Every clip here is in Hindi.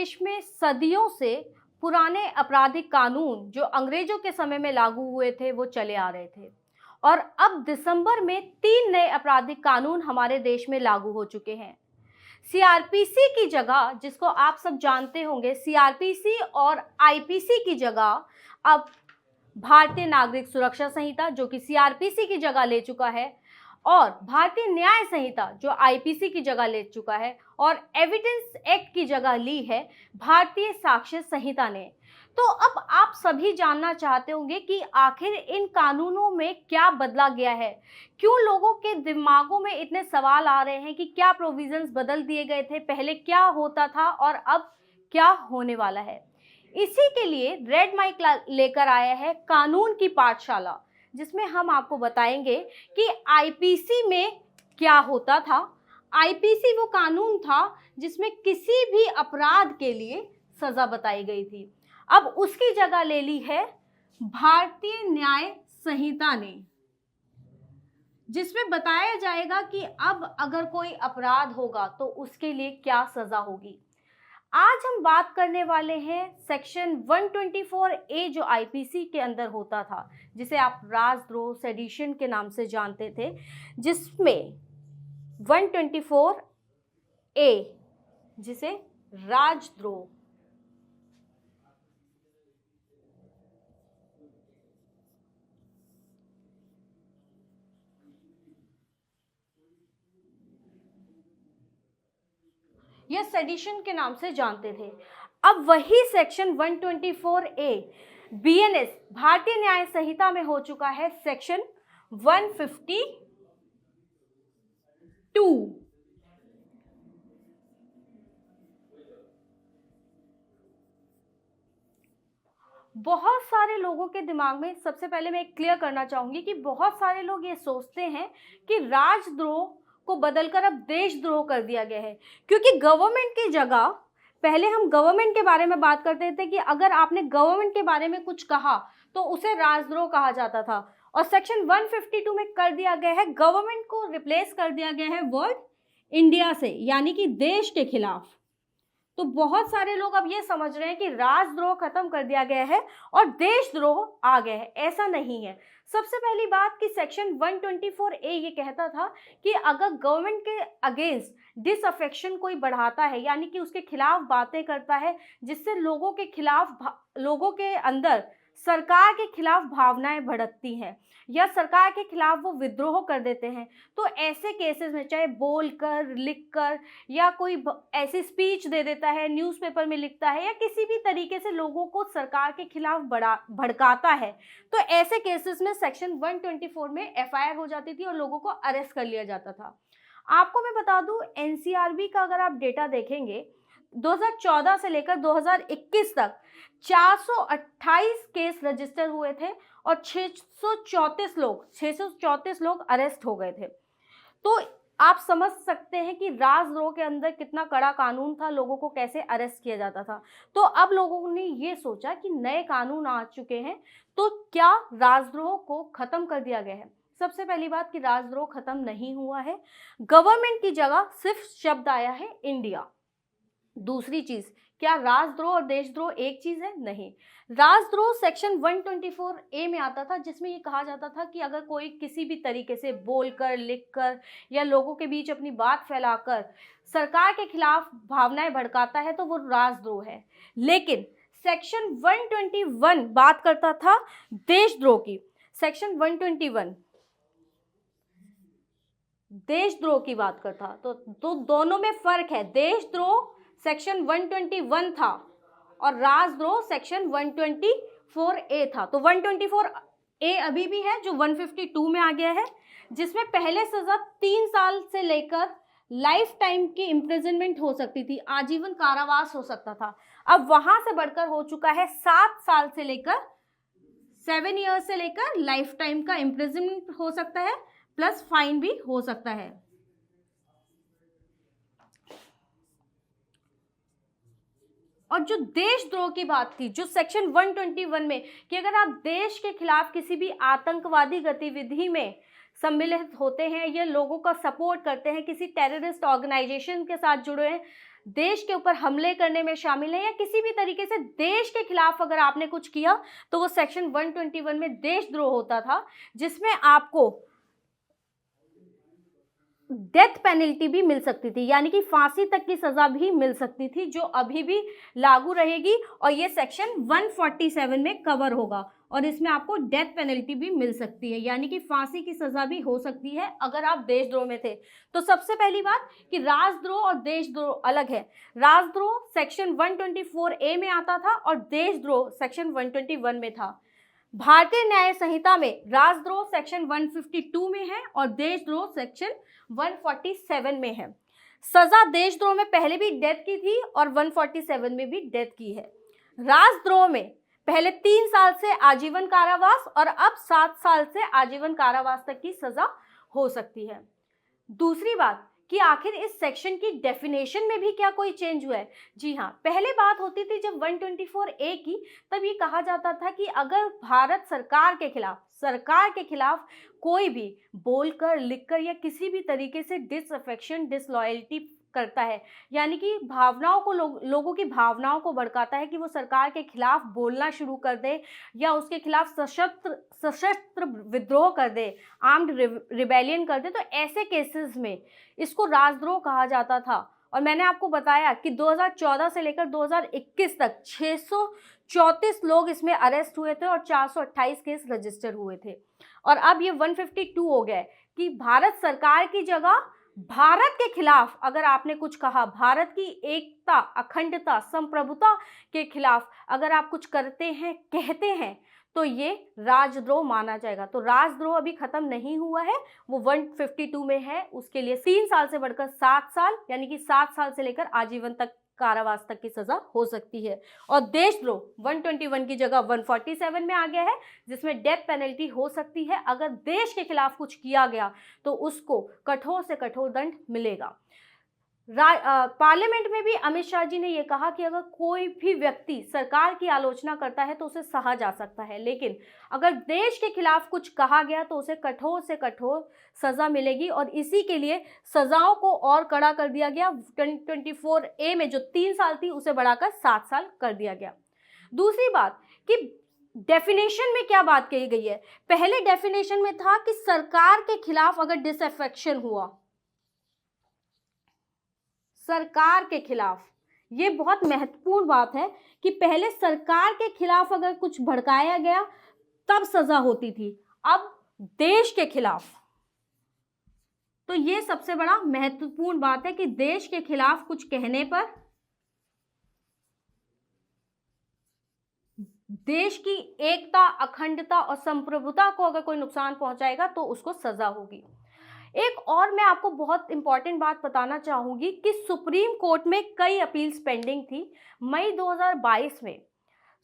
देश में सदियों से पुराने आपराधिक कानून जो अंग्रेजों के समय में लागू हुए थे वो चले आ रहे थे और अब दिसंबर में 3 नए आपराधिक कानून हमारे देश में लागू हो चुके हैं। सीआरपीसी की जगह, जिसको आप सब जानते होंगे, सीआरपीसी और आईपीसी की जगह अब भारतीय नागरिक सुरक्षा संहिता, जो कि सीआरपीसी की जगह ले चुका है, और भारतीय न्याय संहिता जो आईपीसी की जगह ले चुका है, और एविडेंस एक्ट की जगह ली है भारतीय साक्ष्य संहिता ने। तो अब आप सभी जानना चाहते होंगे कि आखिर इन कानूनों में क्या बदला गया है, क्यों लोगों के दिमागों में इतने सवाल आ रहे हैं कि क्या प्रोविजंस बदल दिए गए थे, पहले क्या होता था और अब क्या होने वाला है। इसी के लिए रेड माइक लेकर आया है कानून की पाठशाला, जिसमें हम आपको बताएंगे कि आईपीसी में क्या होता था। आईपीसी वो कानून था जिसमें किसी भी अपराध के लिए सजा बताई गई थी। अब उसकी जगह ले ली है भारतीय न्याय संहिता ने, जिसमें बताया जाएगा कि अब अगर कोई अपराध होगा तो उसके लिए क्या सजा होगी। आज हम बात करने वाले हैं सेक्शन 124A जो आईपीसी के अंदर होता था, जिसे आप राजद्रोह सेडिशन के नाम से जानते थे, जिसमें 124A जिसे राजद्रोह, यह सेडिशन के नाम से जानते थे। अब वही सेक्शन 124A बीएनएस भारतीय न्याय संहिता में हो चुका है सेक्शन 152। बहुत सारे लोगों के दिमाग में, सबसे पहले मैं क्लियर करना चाहूंगी कि बहुत सारे लोग ये सोचते हैं कि राजद्रोह को बदलकर अब देशद्रोह कर दिया गया है, क्योंकि गवर्नमेंट की जगह पहले हम गवर्नमेंट के बारे में बात करते थे कि अगर आपने गवर्नमेंट के बारे में कुछ कहा तो उसे राजद्रोह कहा जाता था, और सेक्शन 152 में कर दिया गया है, गवर्नमेंट को रिप्लेस कर दिया गया है वर्ड इंडिया से, यानी कि देश के खिलाफ। तो बहुत सारे लोग अब ये समझ रहे हैं कि राजद्रोह खत्म कर दिया गया है और देशद्रोह आ गया है। ऐसा नहीं है। सबसे पहली बात कि सेक्शन 124A ये कहता था कि अगर गवर्नमेंट के अगेंस्ट डिसअफेक्शन कोई बढ़ाता है, यानी कि उसके खिलाफ बातें करता है जिससे लोगों के खिलाफ, लोगों के अंदर सरकार के खिलाफ भावनाएं भड़कती हैं या सरकार के खिलाफ वो विद्रोह कर देते हैं, तो ऐसे केसेस में चाहे बोलकर, लिखकर, या कोई ऐसी स्पीच दे देता है, न्यूज़पेपर में लिखता है, या किसी भी तरीके से लोगों को सरकार के खिलाफ भड़काता है, तो ऐसे केसेस में सेक्शन 124 में एफआईआर हो जाती थी और लोगों को अरेस्ट कर लिया जाता था। आपको मैं बता दूं, एनसीआरबी का अगर आप डेटा देखेंगे 2014 से लेकर 2021 तक 428 केस रजिस्टर हुए थे और 634 लोग अरेस्ट हो गए थे। तो आप समझ सकते हैं कि राजद्रोह के अंदर कितना कड़ा कानून था, लोगों को कैसे अरेस्ट किया जाता था। तो अब लोगों ने ये सोचा कि नए कानून आ चुके हैं, तो क्या राजद्रोह को खत्म कर दिया गया है। सबसे पहली बात कि राजद्रोह खत्म नहीं हुआ है, गवर्नमेंट की जगह सिर्फ शब्द आया है इंडिया। दूसरी चीज, क्या राजद्रोह और देशद्रोह एक चीज है? नहीं। राजद्रोह सेक्शन 124A में आता था, जिसमें ये कहा जाता था कि अगर कोई किसी भी तरीके से बोलकर, लिखकर या लोगों के बीच अपनी बात फैलाकर सरकार के खिलाफ भावनाएं भड़काता है तो वो राजद्रोह है। लेकिन सेक्शन 121 बात करता था देशद्रोह की। सेक्शन 121 देशद्रोह की बात करता, तो दोनों में फर्क है। देशद्रोह सेक्शन 121 था और राजद्रोह सेक्शन 124A था। तो 124A अभी भी है, जो 152 में आ गया है, जिसमें पहले सजा 3 साल से लेकर लाइफ टाइम की इम्प्रिजनमेंट हो सकती थी, आजीवन कारावास हो सकता था। अब वहां से बढ़कर हो चुका है 7 साल से लेकर 7 ईयर्स से लेकर लाइफ टाइम का इम्प्रिजनमेंट हो सकता है, प्लस फाइन भी हो सकता है। और जो देशद्रोह की बात थी, जो सेक्शन 121 में, कि अगर आप देश के खिलाफ किसी भी आतंकवादी गतिविधि में सम्मिलित होते हैं या लोगों का सपोर्ट करते हैं, किसी टेररिस्ट ऑर्गेनाइजेशन के साथ जुड़े हैं, देश के ऊपर हमले करने में शामिल है या किसी भी तरीके से देश के खिलाफ अगर आपने कुछ किया तो वो सेक्शन 121 में देशद्रोह होता था, जिसमें आपको डेथ पेनल्टी भी मिल सकती थी, यानी कि फांसी तक की सजा भी मिल सकती थी, जो अभी भी लागू रहेगी और ये सेक्शन 147 में कवर होगा और इसमें आपको डेथ पेनल्टी भी मिल सकती है, यानी कि फांसी की सजा भी हो सकती है अगर आप देशद्रोह में थे। तो सबसे पहली बात कि राजद्रोह और देशद्रोह अलग है। राजद्रोह सेक्शन 124A में आता था और देशद्रोह सेक्शन 121 में था। भारतीय न्याय संहिता में राजद्रोह सेक्शन 152 में है और देशद्रोह सेक्शन 147 में है। सजा देशद्रोह में पहले भी डेथ की थी और 147 में भी डेथ की है। राजद्रोह में पहले 3 साल से आजीवन कारावास और अब 7 साल से आजीवन कारावास तक की सजा हो सकती है। दूसरी बात कि आखिर इस सेक्शन की डेफिनेशन में भी क्या कोई चेंज हुआ है? जी हाँ, पहले बात होती थी जब 124A की, तब ये कहा जाता था कि अगर भारत सरकार के खिलाफ कोई भी बोलकर, लिखकर या किसी भी तरीके से डिसअफेक्शन, डिसलॉयल्टी करता है, यानी कि भावनाओं को लोगों की भावनाओं को भड़काता है कि वो सरकार के खिलाफ बोलना शुरू कर दे या उसके खिलाफ सशस्त्र विद्रोह कर दे, आर्म्ड रिबेलियन कर दे, तो ऐसे केसेस में इसको राजद्रोह कहा जाता था। और मैंने आपको बताया कि 2014 से लेकर 2021 तक 634 लोग इसमें अरेस्ट हुए थे और 428 केस रजिस्टर हुए थे। और अब ये 152 हो गया है कि भारत सरकार की जगह भारत के खिलाफ अगर आपने कुछ कहा, भारत की एकता, अखंडता, संप्रभुता के खिलाफ अगर आप कुछ करते हैं, कहते हैं, तो ये राजद्रोह माना जाएगा। तो राजद्रोह अभी खत्म नहीं हुआ है, वो 152 में है। उसके लिए 3 साल से बढ़कर 7 साल, यानी कि 7 साल से लेकर आजीवन तक कारावास तक की सजा हो सकती है। और देशद्रोह 121 की जगह 147 में आ गया है, जिसमें डेथ पेनल्टी हो सकती है। अगर देश के खिलाफ कुछ किया गया तो उसको कठोर से कठोर दंड मिलेगा। पार्लियामेंट में भी अमित शाह जी ने यह कहा कि अगर कोई भी व्यक्ति सरकार की आलोचना करता है तो उसे सहा जा सकता है, लेकिन अगर देश के खिलाफ कुछ कहा गया तो उसे कठोर से कठोर सजा मिलेगी। और इसी के लिए सजाओं को और कड़ा कर दिया गया। 124A में जो 3 साल थी उसे बढ़ाकर 7 साल कर दिया गया। दूसरी बात कि डेफिनेशन में क्या बात कही गई है। पहले डेफिनेशन में था कि सरकार के खिलाफ अगर डिसअफेक्शन हुआ, सरकार के खिलाफ, ये बहुत महत्वपूर्ण बात है कि पहले सरकार के खिलाफ अगर कुछ भड़काया गया तब सजा होती थी, अब देश के खिलाफ। तो ये सबसे बड़ा महत्वपूर्ण बात है कि देश के खिलाफ कुछ कहने पर, देश की एकता, अखंडता और संप्रभुता को अगर कोई नुकसान पहुंचाएगा तो उसको सजा होगी। एक और मैं आपको बहुत इंपॉर्टेंट बात बताना चाहूंगी कि सुप्रीम कोर्ट में कई अपील्स पेंडिंग थी। मई 2022 में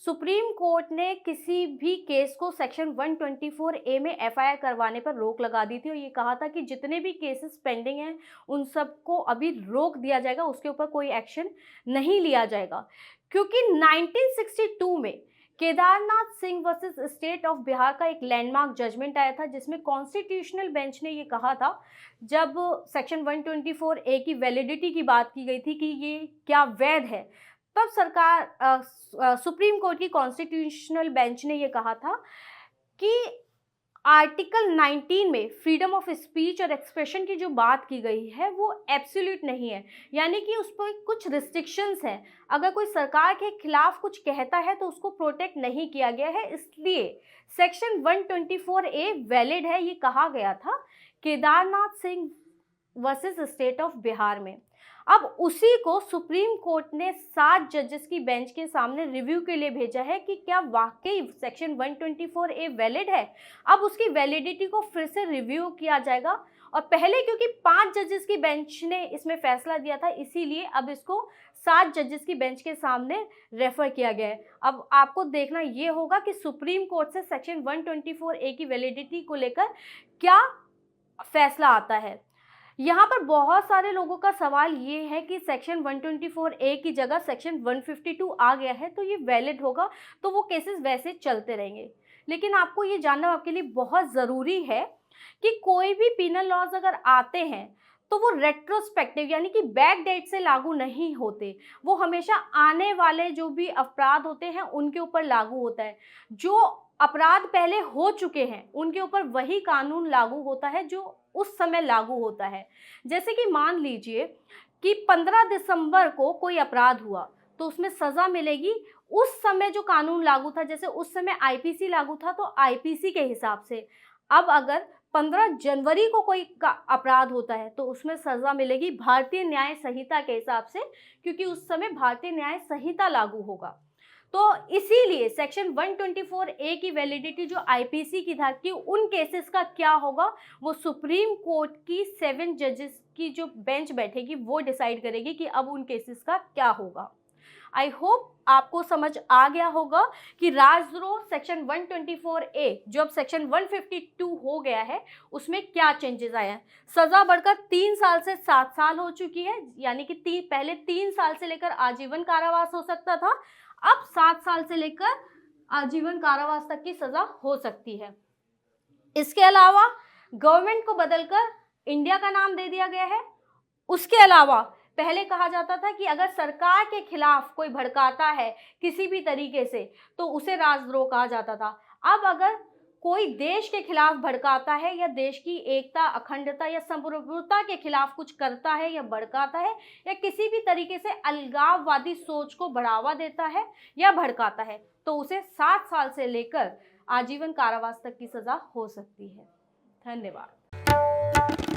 सुप्रीम कोर्ट ने किसी भी केस को सेक्शन 124A में FIR करवाने पर रोक लगा दी थी और ये कहा था कि जितने भी केसेस पेंडिंग हैं उन सबको अभी रोक दिया जाएगा, उसके ऊपर कोई एक्शन नहीं लिया जाएगा। क्योंकि 1962 में Kedarnath Singh versus state of Bihar का एक लैंडमार्क जजमेंट आया था, जिसमें कॉन्स्टिट्यूशनल बेंच ने ये कहा था, जब सेक्शन 124A की वैलिडिटी की बात की गई थी कि ये क्या वैध है, तब सुप्रीम कोर्ट की कॉन्स्टिट्यूशनल बेंच ने ये कहा था कि आर्टिकल 19 में फ्रीडम ऑफ स्पीच और एक्सप्रेशन की जो बात की गई है वो एब्सोल्यूट नहीं है, यानी कि उस पर कुछ रिस्ट्रिक्शंस हैं। अगर कोई सरकार के खिलाफ कुछ कहता है तो उसको प्रोटेक्ट नहीं किया गया है, इसलिए सेक्शन 124A वैलिड है, ये कहा गया था Kedarnath Singh versus state of Bihar में। अब उसी को सुप्रीम कोर्ट ने 7 जजेस की बेंच के सामने रिव्यू के लिए भेजा है कि क्या वाकई सेक्शन 124A वैलिड है। अब उसकी वैलिडिटी को फिर से रिव्यू किया जाएगा और पहले क्योंकि 5 जजेस की बेंच ने इसमें फैसला दिया था, इसीलिए अब इसको 7 जजेस की बेंच के सामने रेफर किया गया है। अब आपको देखना ये होगा कि सुप्रीम कोर्ट से सेक्शन 124A की वैलिडिटी को लेकर क्या फैसला आता है। यहाँ पर बहुत सारे लोगों का सवाल ये है कि सेक्शन 124A की जगह सेक्शन 152 आ गया है तो ये वैलिड होगा, तो वो केसेस वैसे चलते रहेंगे। लेकिन आपको ये जानना आपके लिए बहुत ज़रूरी है कि कोई भी पीनल लॉज अगर आते हैं तो वो रेट्रोस्पेक्टिव यानी कि बैक डेट से लागू नहीं होते, वो हमेशा आने वाले जो भी अपराध होते हैं उनके ऊपर लागू होता है। जो अपराध पहले हो चुके हैं उनके ऊपर वही कानून लागू होता है जो उस समय लागू होता है। जैसे कि मान लीजिए कि 15 दिसंबर को कोई अपराध हुआ तो उसमें सज़ा मिलेगी उस समय जो कानून लागू था, जैसे उस समय आईपीसी लागू था तो आईपीसी के हिसाब से। अब अगर 15 जनवरी को कोई का अपराध होता है तो उसमें सज़ा मिलेगी भारतीय न्याय संहिता के हिसाब से, क्योंकि उस समय भारतीय न्याय संहिता लागू होगा। तो इसीलिए सेक्शन 124 ए की वैलिडिटी जो आईपीसी की था कि उन केसेस का क्या होगा, वो सुप्रीम कोर्ट की 7 जजेस की जो बेंच बैठेगी वो डिसाइड करेगी कि अब उन केसेस का क्या होगा। आई होप आपको समझ आ गया होगा कि राजद्रोह सेक्शन 124 ए जो अब सेक्शन 152 हो गया है उसमें क्या चेंजेस आए हैं। सजा बढ़कर 3 साल से 7 साल हो चुकी है, यानी कि पहले 3 साल से लेकर आजीवन कारावास हो सकता था, अब 7 साल से लेकर आजीवन कारावास तक की सजा हो सकती है। इसके अलावा गवर्नमेंट को बदलकर इंडिया का नाम दे दिया गया है। उसके अलावा पहले कहा जाता था कि अगर सरकार के खिलाफ कोई भड़काता है किसी भी तरीके से तो उसे राजद्रोह कहा जाता था। अब अगर कोई देश के खिलाफ भड़काता है या देश की एकता, अखंडता या संप्रभुता के खिलाफ कुछ करता है या भड़काता है या किसी भी तरीके से अलगाववादी सोच को बढ़ावा देता है या भड़काता है तो उसे 7 साल से लेकर आजीवन कारावास तक की सजा हो सकती है। धन्यवाद।